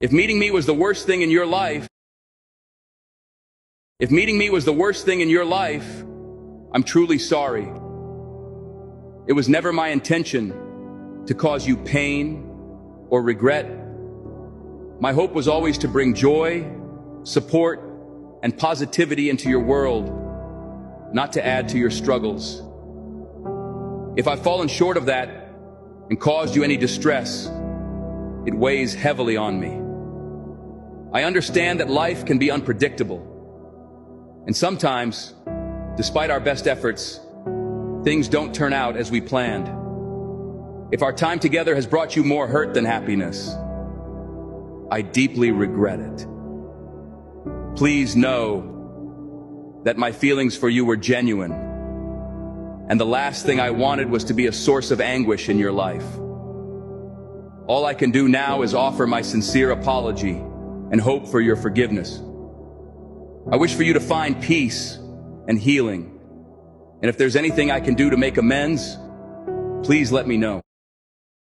If meeting me was the worst thing in your life, if meeting me was the worst thing in your life, I'm truly sorry. It was never my intention to cause you pain or regret. My hope was always to bring joy, support, and positivity into your world, not to add to your struggles. If I've fallen short of that and caused you any distress, it weighs heavily on me. I understand that life can be unpredictable, and sometimes, despite our best efforts, things don't turn out as we planned. If our time together has brought you more hurt than happiness, I deeply regret it. Please know that my feelings for you were genuine, and the last thing I wanted was to be a source of anguish in your life. All I can do now is offer my sincere apology and hope for your forgiveness. I wish for you to find peace and healing, and if there's anything I can do to make amends, please let me know.